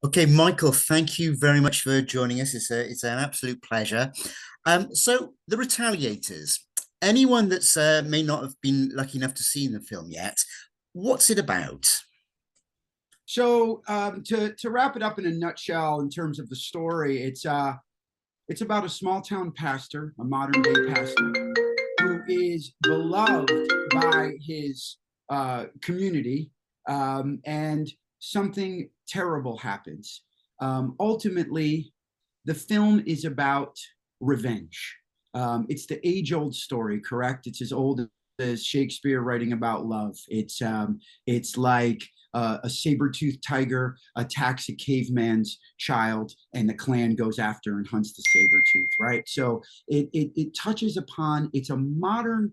Okay, Michael, thank you very much for joining us. It's an absolute pleasure. So the Retaliators, anyone that's may not have been lucky enough to see the film yet, what's it about? To wrap it up in a nutshell, in terms of the story, it's about a small town pastor, a modern day pastor, who is beloved by his community, and something terrible happens. Ultimately, the film is about revenge. It's the age old story, correct? It's as old as Shakespeare writing about love. It's like a saber-toothed tiger attacks a caveman's child, and the clan goes after and hunts the saber-tooth, right? So it touches upon, it's a modern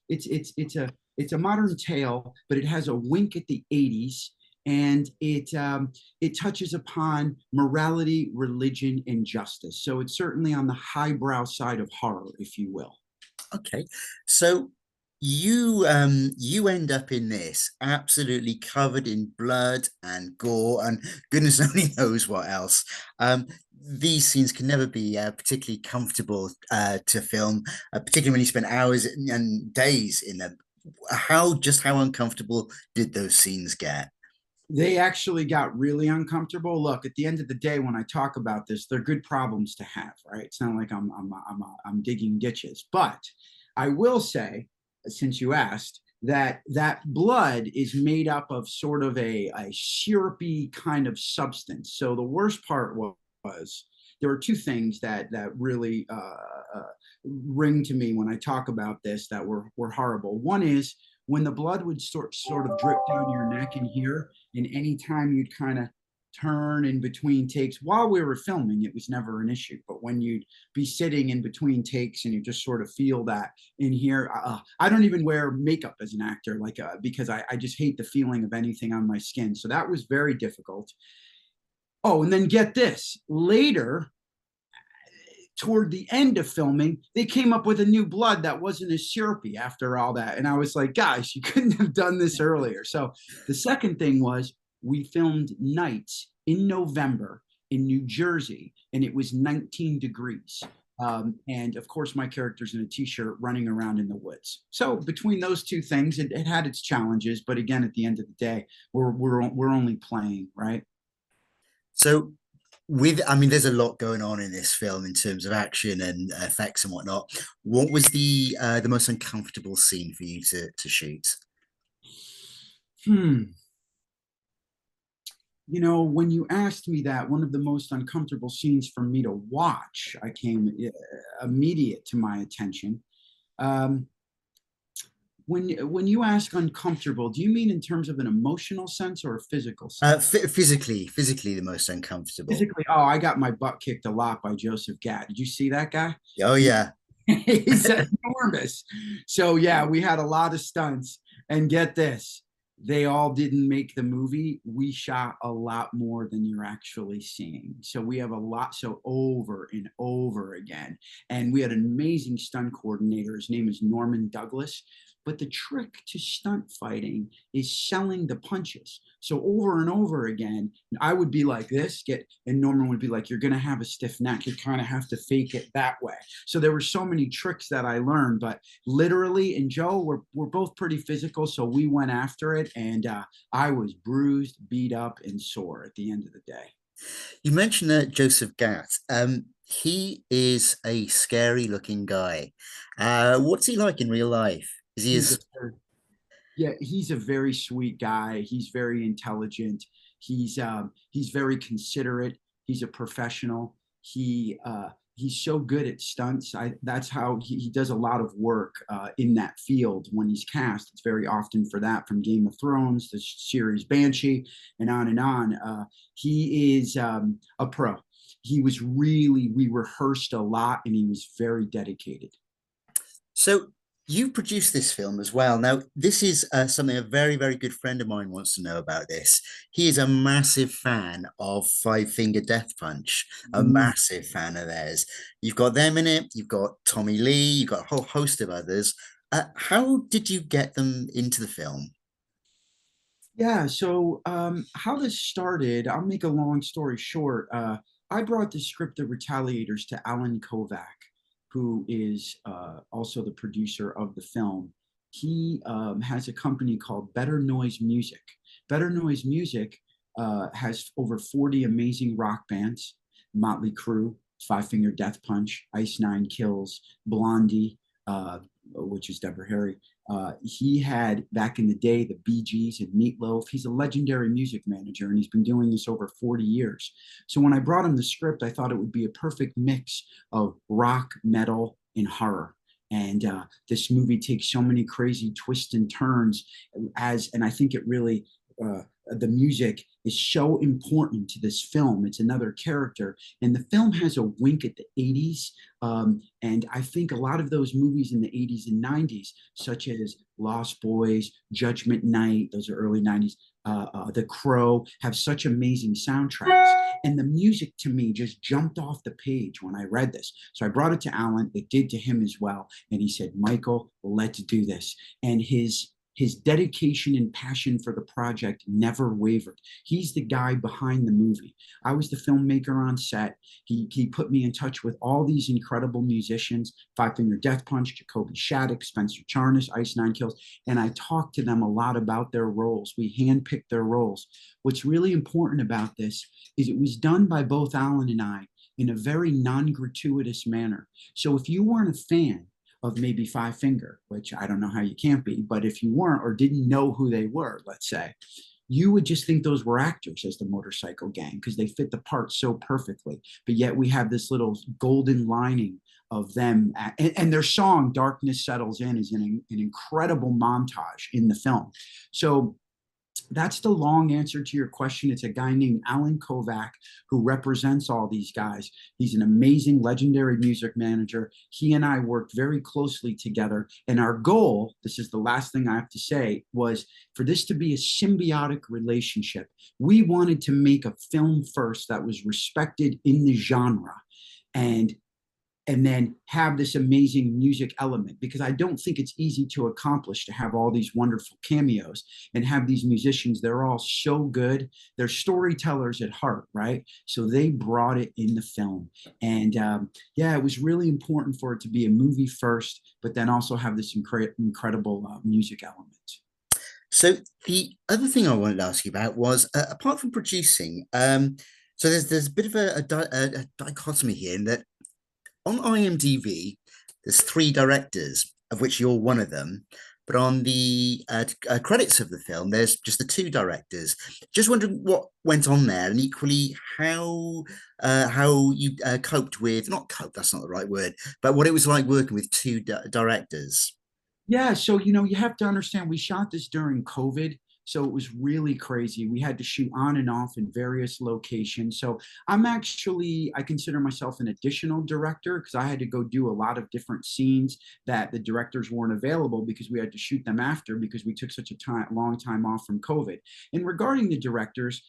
it's a modern tale, but it has a wink at the 80s, and it touches upon morality, religion, and justice. So it's certainly on the highbrow side of horror, if you will. Okay, so you end up in this absolutely covered in blood and gore and goodness only knows what else. These scenes can never be particularly comfortable to film, particularly when you spend hours and days in them. How uncomfortable did those scenes get? They actually got really uncomfortable. Look, at the end of the day, when I talk about this, they're good problems to have, right? It's not like I'm digging ditches, but I will say, since you asked, that blood is made up of sort of a syrupy kind of substance. So the worst part was there were two things that really ring to me when I talk about this that were horrible. One is when the blood would sort of drip down your neck in here, and anytime you'd kind of turn in between takes while we were filming, it was never an issue. But when you'd be sitting in between takes and you just sort of feel that in here, I don't even wear makeup as an actor, like because I just hate the feeling of anything on my skin. So that was very difficult. Oh, and then get this later, toward the end of filming, they came up with a new blood that wasn't as syrupy after all that. And I was like, guys, you couldn't have done this earlier. So the second thing was we filmed nights in November in New Jersey, and it was 19 degrees. And of course, my character's in a t-shirt running around in the woods. So between those two things, it had its challenges. But again, at the end of the day, we're only playing, right? So I mean, there's a lot going on in this film in terms of action and effects and whatnot. What was the most uncomfortable scene for you to shoot? Hmm. When you asked me that, one of the most uncomfortable scenes for me to watch, I came immediate to my attention. Um, when you ask uncomfortable, do you mean in terms of an emotional sense or a physical sense? Physically, the most uncomfortable. Physically, oh, I got my butt kicked a lot by Joseph Gatt. Did you see that guy? Oh yeah. He's enormous. So yeah, we had a lot of stunts. And get this, they all didn't make the movie. We shot a lot more than you're actually seeing. So we have a lot, so over and over again. And we had an amazing stunt coordinator. His name is Norman Douglas. But the trick to stunt fighting is selling the punches. So over and over again, I would be like this, and Norman would be like, "You're gonna have a stiff neck. You kind of have to fake it that way." So there were so many tricks that I learned, but literally, and Joe, we're both pretty physical, so we went after it, and I was bruised, beat up, and sore at the end of the day. You mentioned Joseph Gatt. He is a scary looking guy. What's he like in real life? Is he He's as a Yeah, he's a very sweet guy. He's very intelligent. He's very considerate. He's a professional. He's so good at stunts. That's how he does a lot of work in that field when he's cast. It's very often for that, from Game of Thrones, the series Banshee, and on and on. He is a pro. We rehearsed a lot, and he was very dedicated. so you produced this film as well. Now, this is something a very good friend of mine wants to know about this. He is a massive fan of Five Finger Death Punch, a Mm. massive fan of theirs. You've got them in it, you've got Tommy Lee, you've got a whole host of others. How did you get them into the film? Yeah, so how this started, I'll make a long story short. I brought the script of Retaliators to Alan Kovac, who is also the producer of the film. He has a company called Better Noise Music. Better Noise Music has over 40 amazing rock bands: Motley Crue, Five Finger Death Punch, Ice Nine Kills, Blondie, which is Deborah Harry. He had back in the day the Bee Gees and Meatloaf. He's a legendary music manager, and he's been doing this over 40 years. So when I brought him the script, I thought it would be a perfect mix of rock, metal, and horror. And this movie takes so many crazy twists and turns, and I think it really the music is so important to this film. It's another character, and the film has a wink at the 80s. And I think a lot of those movies in the 80s and 90s, such as Lost Boys, Judgment Night, those are early 90s, The Crow, have such amazing soundtracks. And the music to me just jumped off the page when I read this. So I brought it to Alan. It did to him as well. And he said, Michael, let's do this. And his dedication and passion for the project never wavered. He's the guy behind the movie. I was the filmmaker on set. He put me in touch with all these incredible musicians: Five Finger Death Punch, Jacoby Shattuck, Spencer Charnas, Ice Nine Kills, and I talked to them a lot about their roles. We handpicked their roles. What's really important about this is it was done by both Alan and I in a very non-gratuitous manner. So if you weren't a fan of maybe Five Finger, which I don't know how you can't be, but if you weren't or didn't know who they were, let's say, you would just think those were actors as the motorcycle gang because they fit the part so perfectly. But yet we have this little golden lining of them, and their song "Darkness Settles In" is an incredible montage in the film. So that's the long answer to your question. It's a guy named Alan Kovac who represents all these guys. He's an amazing, legendary music manager. He and I worked very closely together. And our goal, this is the last thing I have to say, was for this to be a symbiotic relationship. We wanted to make a film first that was respected in the genre. And then have this amazing music element, because I don't think it's easy to accomplish to have all these wonderful cameos and have these musicians. They're all so good. They're storytellers at heart, right? So they brought it in the film. And yeah, it was really important for it to be a movie first, but then also have this incredible music element. So the other thing I wanted to ask you about was, apart from producing, so there's a bit of a dichotomy here in that on IMDb, there's three directors, of which you're one of them. But on the credits of the film, there's just the two directors. Just wondering what went on there, and equally how you coped with, not cope, that's not the right word, but what it was like working with two directors. Yeah, so you have to understand we shot this during COVID, so it was really crazy. We had to shoot on and off in various locations. So I consider myself an additional director because I had to go do a lot of different scenes that the directors weren't available because we had to shoot them after because we took such a long time off from COVID. And regarding the directors,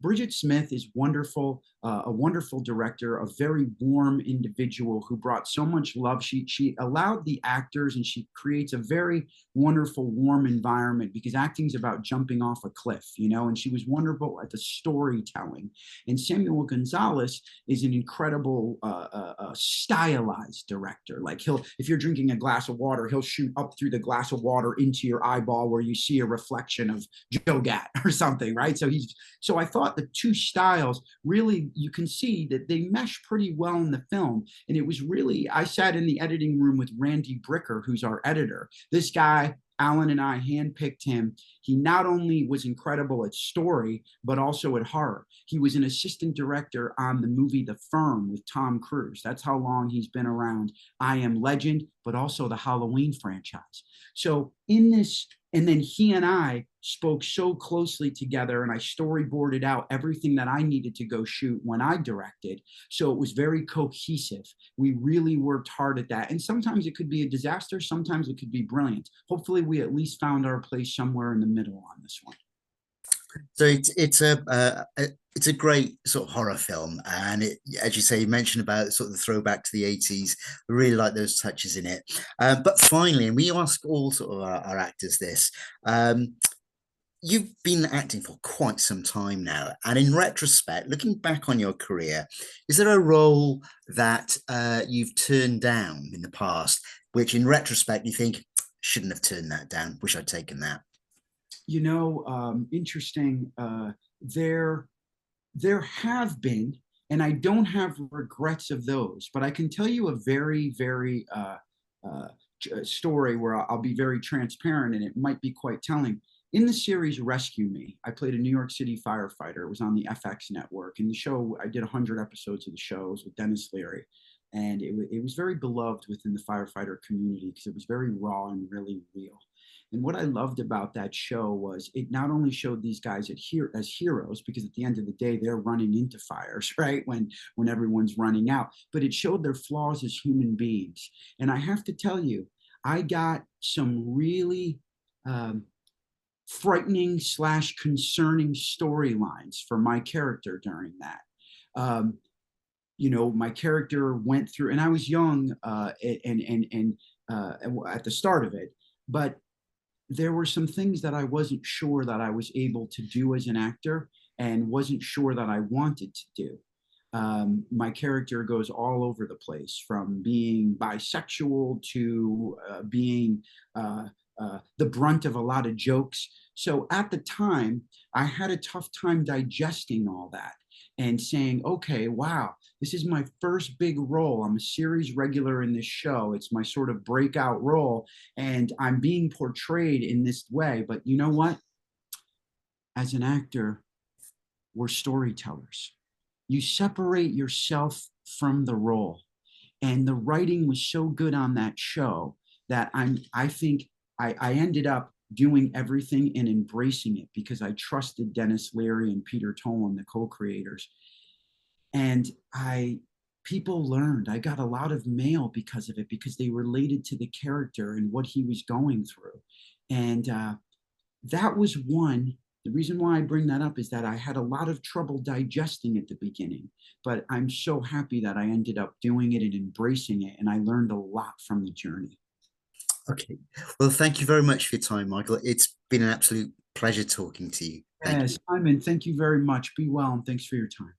Bridget Smith is wonderful, a wonderful director, a very warm individual who brought so much love. She allowed the actors, and she creates a very wonderful, warm environment because acting is about jumping off a cliff, and she was wonderful at the storytelling. And Samuel Gonzalez is an incredible stylized director. Like if you're drinking a glass of water, he'll shoot up through the glass of water into your eyeball where you see a reflection of Joe Gat or something, right? So I thought the two styles really, you can see that they mesh pretty well in the film. And it was really, I sat in the editing room with Randy Bricker, who's our editor. This guy, Alan and I handpicked him. He not only was incredible at story, but also at horror. He was an assistant director on the movie The Firm with Tom Cruise. That's how long he's been around I Am Legend, but also the Halloween franchise. So in this, and then he and I spoke so closely together, and I storyboarded out everything that I needed to go shoot when I directed. So it was very cohesive. We really worked hard at that. And sometimes it could be a disaster, sometimes it could be brilliant. Hopefully, we at least found our place somewhere in the middle on this one. So it's a great sort of horror film, and it, as you say, you mentioned about sort of the throwback to the 80s. I really like those touches in it. But finally, and we ask all sort of our actors this. Um, you've been acting for quite some time now, and in retrospect, looking back on your career, is there a role that you've turned down in the past, which in retrospect you think shouldn't have turned that down, wish I'd taken that? Interesting. There, there have been, and I don't have regrets of those, but I can tell you a very, very uh, story where I'll be very transparent, and it might be quite telling. In the series Rescue Me, I played a New York City firefighter. It was on the FX network. In the show, I did 100 episodes of the show. It was with Dennis Leary. And it was very beloved within the firefighter community because it was very raw and really real. And what I loved about that show was it not only showed these guys as heroes, because at the end of the day, they're running into fires, right? When everyone's running out, but it showed their flaws as human beings. And I have to tell you, I got some really frightening slash concerning storylines for my character during that. Um, my character went through, and I was young at the start of it, but there were some things that I wasn't sure that I was able to do as an actor and wasn't sure that I wanted to do. My character goes all over the place from being bisexual to being the brunt of a lot of jokes. So at the time, I had a tough time digesting all that and saying, okay, wow, this is my first big role. I'm a series regular in this show. It's my sort of breakout role, and I'm being portrayed in this way. But you know what? As an actor, we're storytellers. You separate yourself from the role. And the writing was so good on that show that I think I ended up doing everything and embracing it because I trusted Dennis Leary and Peter Tolan, the co-creators. And I people learned. I got a lot of mail because of it because they related to the character and what he was going through. And that was one. The reason why I bring that up is that I had a lot of trouble digesting at the beginning, but I'm so happy that I ended up doing it and embracing it, and I learned a lot from the journey. Okay. Well, thank you very much for your time, Michael. It's been an absolute pleasure talking to you. Thank you. Yes, Simon, thank you very much. Be well, and thanks for your time.